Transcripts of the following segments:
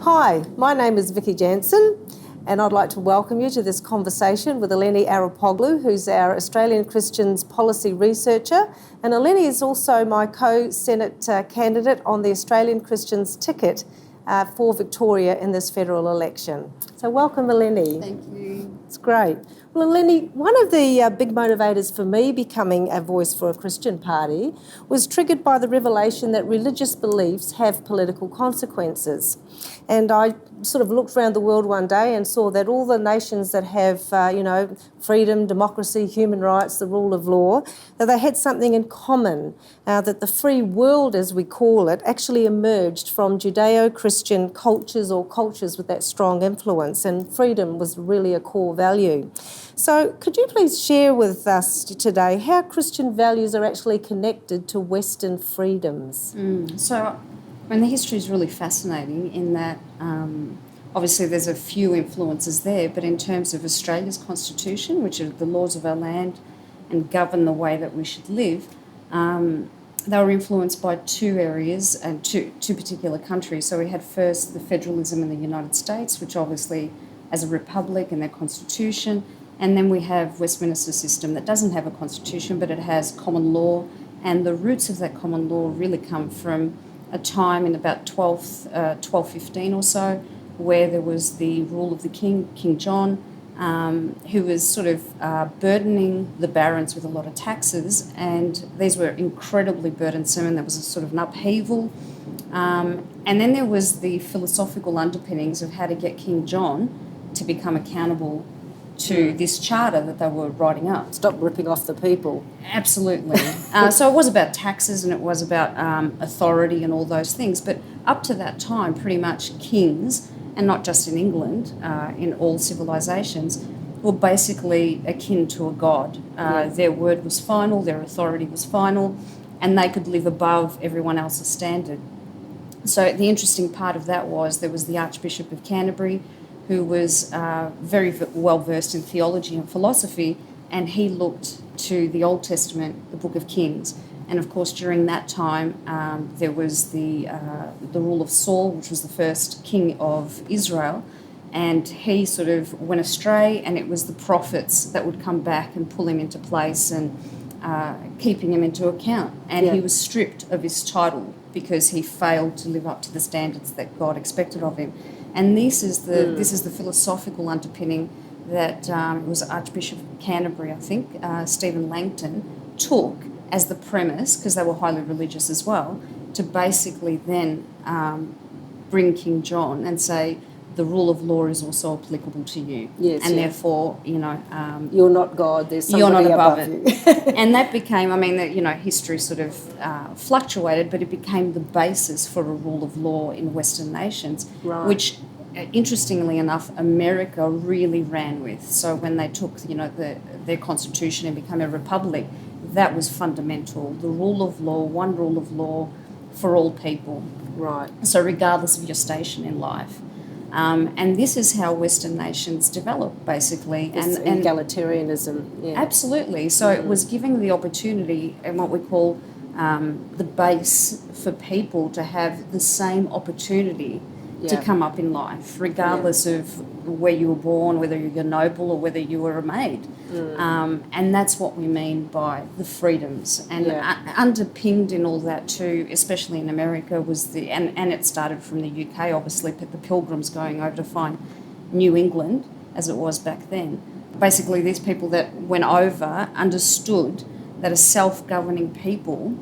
Hi, my name is Vickie Janson, and I'd like to welcome you to this conversation with Eleni Arapoglou, who's our Australian Christians policy researcher. And Eleni is also my co-Senate candidate on the Australian Christians ticket for Victoria in this federal election. So welcome, Eleni. Thank you. It's great. Well, Eleni, one of the big motivators for me becoming a voice for a Christian party was triggered by the revelation that religious beliefs have political consequences. And I sort of looked around the world one day and saw that all the nations that have, freedom, democracy, human rights, the rule of law, that they had something in common, that the free world, as we call it, actually emerged from Judeo-Christian cultures or cultures with that strong influence, and freedom was really a core value. So could you please share with us today how Christian values are actually connected to Western freedoms? The history is really fascinating in that obviously there's a few influences there, but in terms of Australia's constitution, which are the laws of our land and govern the way that we should live, they were influenced by two areas and two particular countries. So we had first the federalism in the United States, which obviously as a republic and their constitution, and then we have Westminster system that doesn't have a constitution, but it has common law, and the roots of that common law really come from a time in about 1215 or so, where there was the rule of the king, King John, who was sort of burdening the barons with a lot of taxes, and these were incredibly burdensome, and there was a sort of an upheaval. And then there was the philosophical underpinnings of how to get King John to become accountable to this charter that they were writing up. Stop ripping off the people. Absolutely. So it was about taxes and it was about authority and all those things. But up to that time, pretty much kings, and not just in England, in all civilizations, were basically akin to a god. Their word was final, their authority was final, and they could live above everyone else's standard. So the interesting part of that was there was the Archbishop of Canterbury, who was very well versed in theology and philosophy, and he looked to the Old Testament, the Book of Kings. And of course, during that time, there was the rule of Saul, which was the first king of Israel, and he sort of went astray, and it was the prophets that would come back and pull him into place and keeping him into account. And he was stripped of his title because he failed to live up to the standards that God expected of him. And this is the philosophical underpinning that it was Archbishop of Canterbury, I think, Stephen Langton, took as the premise, because they were highly religious as well, to basically then bring King John and say the rule of law is also applicable to you. Yes, and therefore, you're not God, there's you're somebody not above it. it. And that became, history sort of fluctuated, but it became the basis for a rule of law in Western nations, which, interestingly enough, America really ran with. So when they took, their constitution and became a republic, that was fundamental. The rule of law, one rule of law for all people. Right. So regardless of your station in life. And this is how Western nations develop, basically. And egalitarianism. Yeah. Absolutely. So it was giving the opportunity and what we call the base for people to have the same opportunity to come up in life, regardless of where you were born, whether you're a noble or whether you were a maid. And that's what we mean by the freedoms. And underpinned in all that too, especially in America, was and it started from the UK, obviously, but the Pilgrims going over to find New England, as it was back then. Basically, these people that went over understood that a self-governing people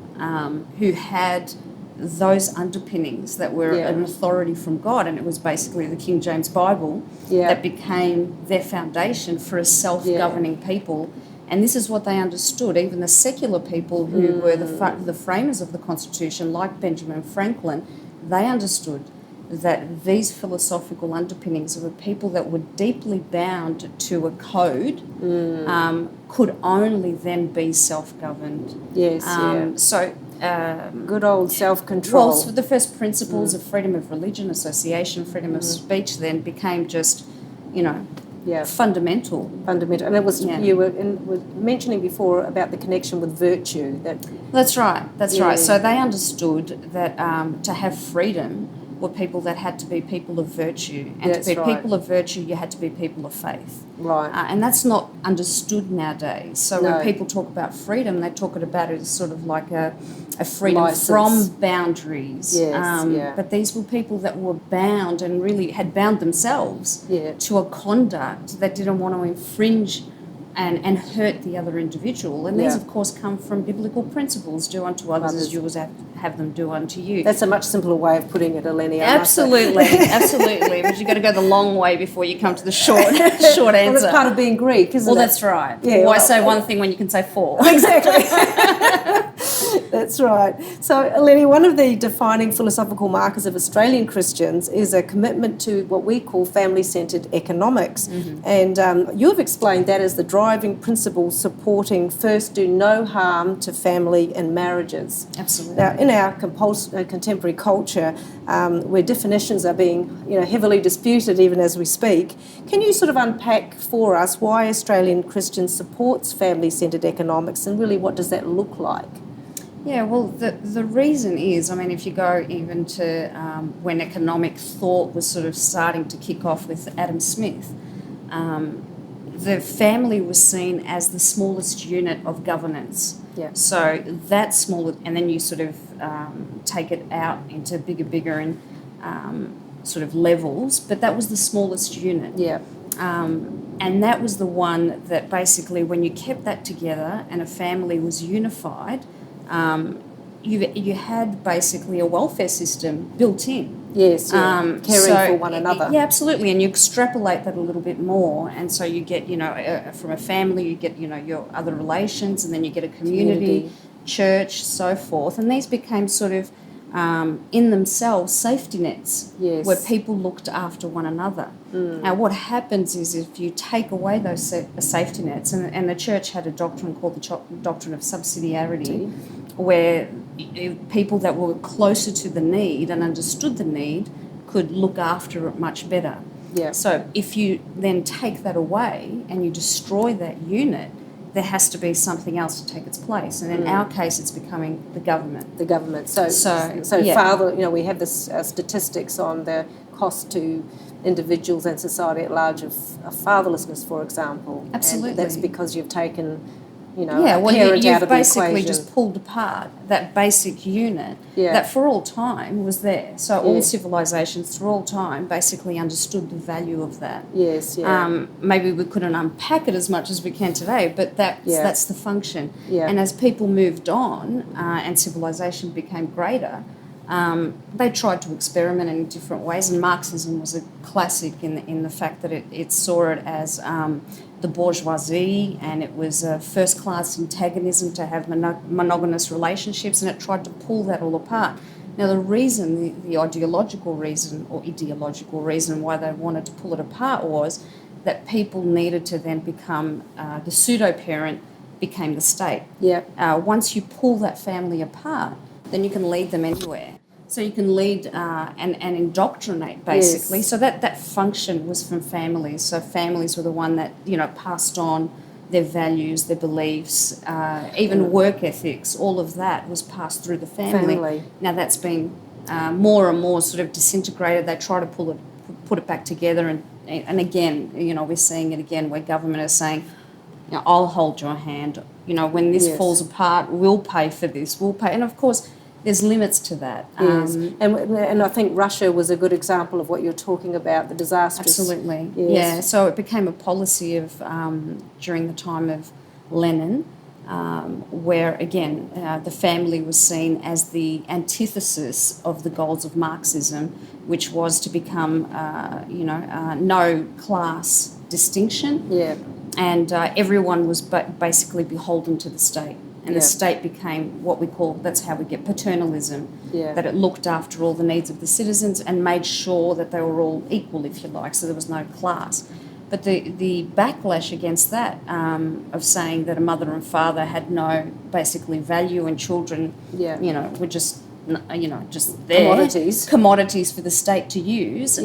who had those underpinnings that were an authority from God, and it was basically the King James Bible that became their foundation for a self-governing people. And this is what they understood. Even the secular people who were the framers of the Constitution, like Benjamin Franklin, they understood that these philosophical underpinnings of a people that were deeply bound to a code could only then be self-governed. Yes, So good old self-control. Well, so the first principles of freedom of religion, association, freedom of speech then became just, fundamental. Fundamental. And it was you were mentioning before about the connection with virtue. That's right. So they understood that to have freedom were people that had to be people of virtue. And That's to be right. people of virtue, you had to be people of faith. Right. And that's not understood nowadays. So No. when people talk about freedom, they talk about it as sort of like a freedom License. from boundaries. Yes, But these were people that were bound and really had bound themselves to a conduct that didn't want to infringe and hurt the other individual. And these, of course, come from biblical principles: do unto others as you would have them do unto you. That's a much simpler way of putting it, Eleni. Absolutely, absolutely. But you've got to go the long way before you come to the short answer. Well, that's part of being Greek, isn't it? Well, that's right. Yeah, Why say one thing when you can say four? Exactly. That's right. So, Eleni, one of the defining philosophical markers of Australian Christians is a commitment to what we call family-centred economics. And you've explained that as the driving principle supporting first do no harm to family and marriages. Absolutely. Now, in our contemporary culture, where definitions are being heavily disputed even as we speak, can you sort of unpack for us why Australian Christians supports family-centred economics, and really what does that look like? Yeah, well, the reason is, I mean, if you go even to when economic thought was sort of starting to kick off with Adam Smith, the family was seen as the smallest unit of governance. Yeah. So that smaller, and then you sort of take it out into bigger and sort of levels, but that was the smallest unit. Yeah. And that was the one that basically, when you kept that together and a family was unified, you had basically a welfare system built in. Yes, caring for one another. Yeah, absolutely. And you extrapolate that a little bit more, and so you get, from a family, you get, your other relations, and then you get a community, church, so forth. And these became sort of, in themselves, safety nets, where people looked after one another. Now, what happens is if you take away those safety nets, and the church had a doctrine called the doctrine of subsidiarity, where people that were closer to the need and understood the need could look after it much better. Yeah. So if you then take that away and you destroy that unit, there has to be something else to take its place. And in our case, it's becoming the government. The government. So father, we have this statistics on the cost to individuals and society at large of fatherlessness, for example. Absolutely. And that's because you've taken, a well, parent you've out of the basically equation. just pulled apart that basic unit that for all time was there. So all civilizations through all time basically understood the value of that. Yes, yeah. Maybe we couldn't unpack it as much as we can today, but that's the function. Yeah. And as people moved on and civilization became greater, they tried to experiment in different ways, and Marxism was a classic in the fact that it saw it as the bourgeoisie, and it was a first-class antagonism to have monogamous relationships, and it tried to pull that all apart. Now, the reason, the ideological reason why they wanted to pull it apart was that people needed to then become, the pseudo-parent became the state. Yeah. Once you pull that family apart, then you can lead them anywhere. So you can lead and indoctrinate, basically. Yes. So that function was from families. So families were the one that, passed on their values, their beliefs, even work ethics. All of that was passed through the family. Now that's been more and more sort of disintegrated. They try to put it back together. And again, we're seeing it again where government is saying, I'll hold your hand. When this falls apart, we'll pay for this. We'll pay. And, of course, there's limits to that. Yes. And I think Russia was a good example of what you're talking about, the disastrous... Absolutely. Yes. Yeah, so it became a policy of, during the time of Lenin, where, again, the family was seen as the antithesis of the goals of Marxism, which was to become, no class distinction. Yeah. And everyone was basically beholden to the state. And the state became what we call, that's how we get paternalism, that it looked after all the needs of the citizens and made sure that they were all equal, if you like, so there was no class. But the backlash against that, of saying that a mother and father had no basically value and children, were just there. Commodities for the state to use,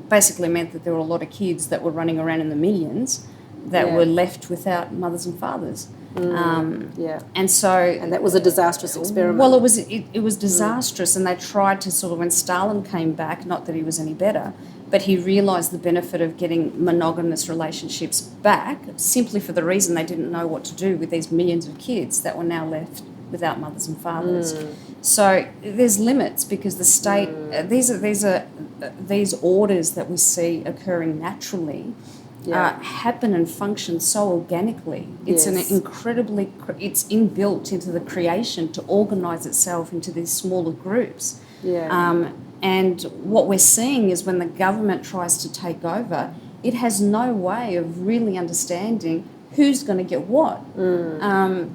basically meant that there were a lot of kids that were running around in the millions that were left without mothers and fathers. And so, and that was a disastrous experiment. Well, it was disastrous, and they tried to sort of, when Stalin came back, not that he was any better, but he realised the benefit of getting monogamous relationships back, simply for the reason they didn't know what to do with these millions of kids that were now left without mothers and fathers. So there's limits, because the state, these orders that we see occurring naturally happen and function so organically. It's an incredibly, it's inbuilt into the creation to organise itself into these smaller groups. And what we're seeing is when the government tries to take over, it has no way of really understanding who's going to get what.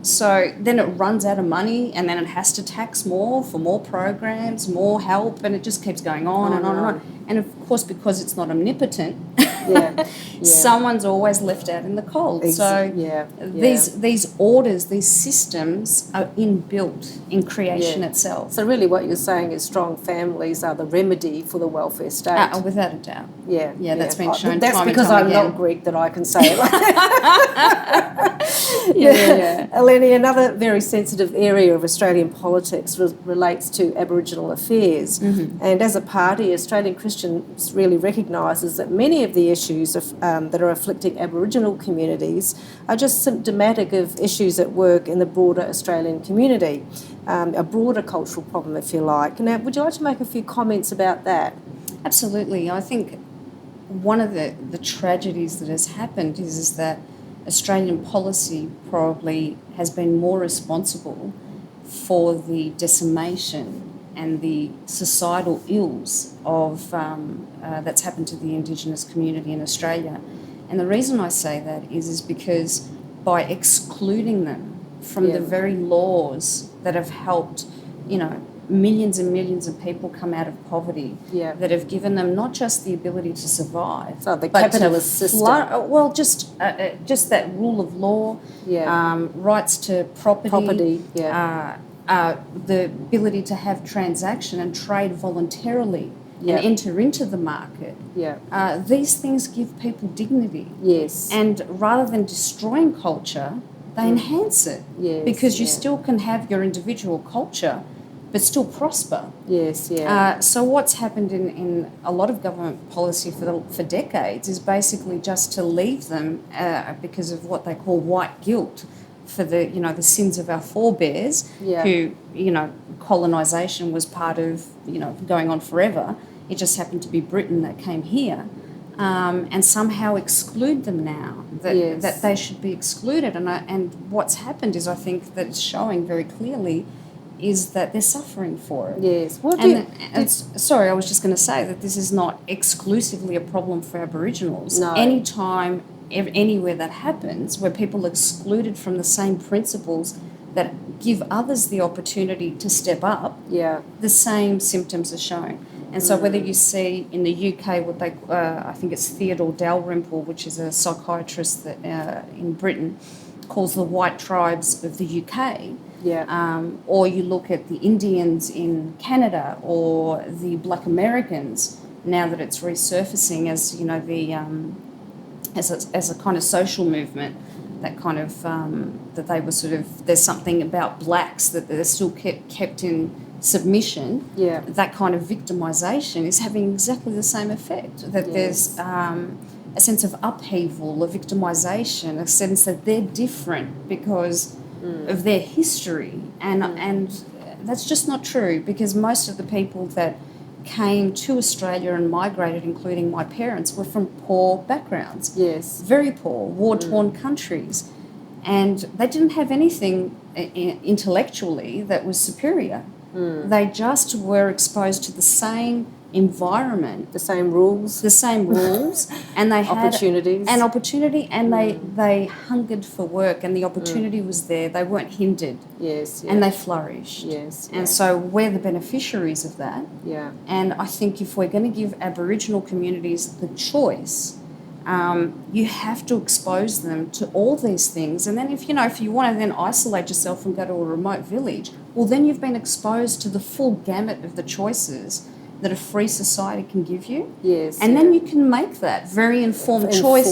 So then it runs out of money, and then it has to tax more for more programs, more help, and it just keeps going on and on and on. And of course, because it's not omnipotent, someone's always left out in the cold. These orders, these systems are inbuilt in creation itself. So really what you're saying is strong families are the remedy for the welfare state. Without a doubt. That's been shown That's time because and time I'm again. not Greek that I can say it like that. Eleni, another very sensitive area of Australian politics relates to Aboriginal affairs. And as a party, Australian Christians really recognises that many of the issues that are afflicting Aboriginal communities are just symptomatic of issues at work in the broader Australian community, a broader cultural problem, if you like. Now, would you like to make a few comments about that? Absolutely. I think one of the tragedies that has happened is that Australian policy probably has been more responsible for the decimation and the societal ills of that's happened to the Indigenous community in Australia. And the reason I say that is because by excluding them from the very laws that have helped, millions and millions of people come out of poverty, that have given them not just the ability to survive, so the capitalist system. Just that rule of law, rights to property, the ability to have transaction and trade voluntarily and enter into the market. These things give people dignity. And rather than destroying culture, they enhance it. Because you still can have your individual culture but still prosper. So what's happened in a lot of government policy for decades is basically just to leave them because of what they call white guilt for the sins of our forebears, who colonisation was part of going on forever. It just happened to be Britain that came here, and somehow exclude them now. That they should be excluded. And what's happened is, I think that it's showing very clearly, is that they're suffering for it. Sorry, I was just going to say that this is not exclusively a problem for Aboriginals. Anytime, anywhere that happens, where people are excluded from the same principles that give others the opportunity to step up, the same symptoms are shown. And so whether you see in the UK what they, I think it's Theodore Dalrymple, which is a psychiatrist that in Britain, calls the white tribes of the UK, or you look at the Indians in Canada or the Black Americans, now that it's resurfacing as as a kind of social movement, that kind of that they were sort of, there's something about blacks that they're still kept in submission. That kind of victimisation is having exactly the same effect. That there's a sense of upheaval, of victimisation, a sense that they're different because of their history, and that's just not true, because most of the people that came to Australia and migrated, including my parents, were from poor backgrounds. Very poor, war-torn countries, and they didn't have anything intellectually that was superior. They just were exposed to the same environment, the same rules, and they had opportunity, and they hungered for work, and the opportunity was there. They weren't hindered, and they flourished, and so we're the beneficiaries of that. And I think if we're going to give Aboriginal communities the choice, you have to expose them to all these things. And then if you want to then isolate yourself and go to a remote village, well, then you've been exposed to the full gamut of the choices that a free society can give you. And then you can make that very informed choice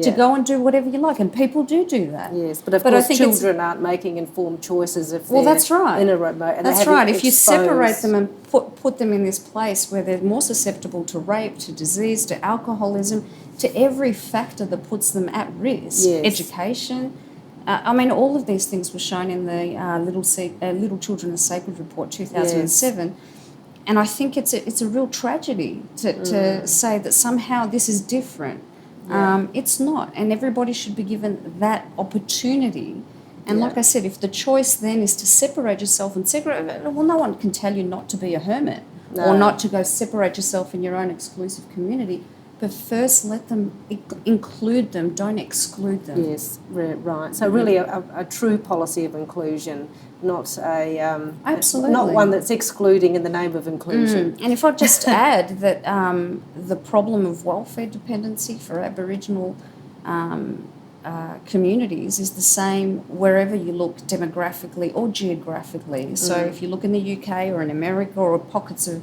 to go and do whatever you like, and people do that. Yes, but of course children aren't making informed choices if they're that's right. in a remote. And that's right. If you exposed. separate them and put them in this place where they're more susceptible to rape, to disease, to alcoholism, to every factor that puts them at risk, education. I mean, all of these things were shown in the Little Children are Sacred Report 2007, and I think it's a real tragedy to say that somehow this is different. It's not, and everybody should be given that opportunity. And like I said, if the choice then is to separate yourself and segregate, well, no one can tell you not to be a hermit or not to go separate yourself in your own exclusive community. But first, let them include them. Don't exclude them. Yes, right. So really, a true policy of inclusion, not absolutely not one that's excluding in the name of inclusion. And if I just add that the problem of welfare dependency for Aboriginal communities is the same wherever you look demographically or geographically. So if you look in the UK or in America or pockets of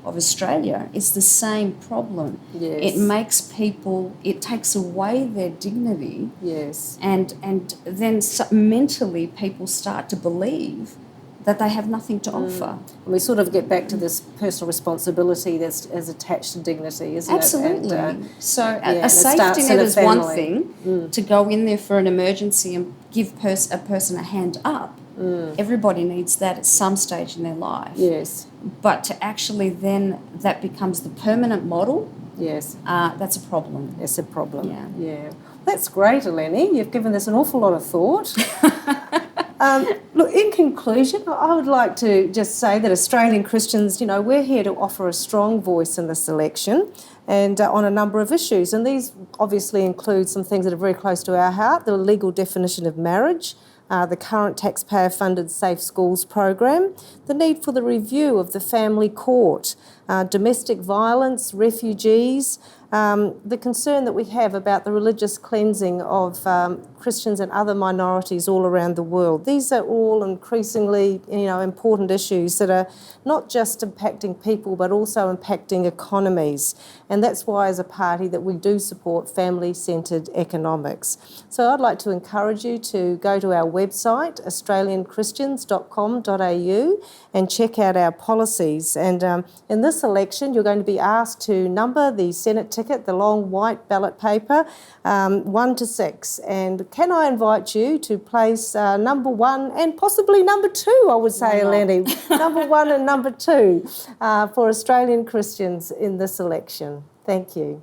Australia, it's the same problem. Yes. It makes people, it takes away their dignity. Yes. And then mentally people start to believe that they have nothing to offer. And we sort of get back to this personal responsibility that's as attached to dignity, isn't Absolutely. it? And, so a safety net is one thing, to go in there for an emergency and give a person a hand up. Everybody needs that at some stage in their life. Yes. But to actually then that becomes the permanent model, yes, that's a problem. It's a problem. Yeah. That's great, Eleni. You've given this an awful lot of thought. Look, in conclusion, I would like to just say that Australian Christians, we're here to offer a strong voice in this election and on a number of issues. And these obviously include some things that are very close to our heart: the legal definition of marriage, the current taxpayer-funded Safe Schools program, the need for the review of the family court, domestic violence, refugees, the concern that we have about the religious cleansing of Christians and other minorities all around the world. These are all increasingly, important issues that are not just impacting people but also impacting economies. And that's why, as a party, that we do support family-centred economics. So I'd like to encourage you to go to our website, australianchristians.com.au, and check out our policies. And in this election, you're going to be asked to number the Senate ticket, the long white ballot paper, 1 to 6. And can I invite you to place number 1 and possibly number 2, I would say, Eleni. Number 1 and number 2 for Australian Christians in this election. Thank you.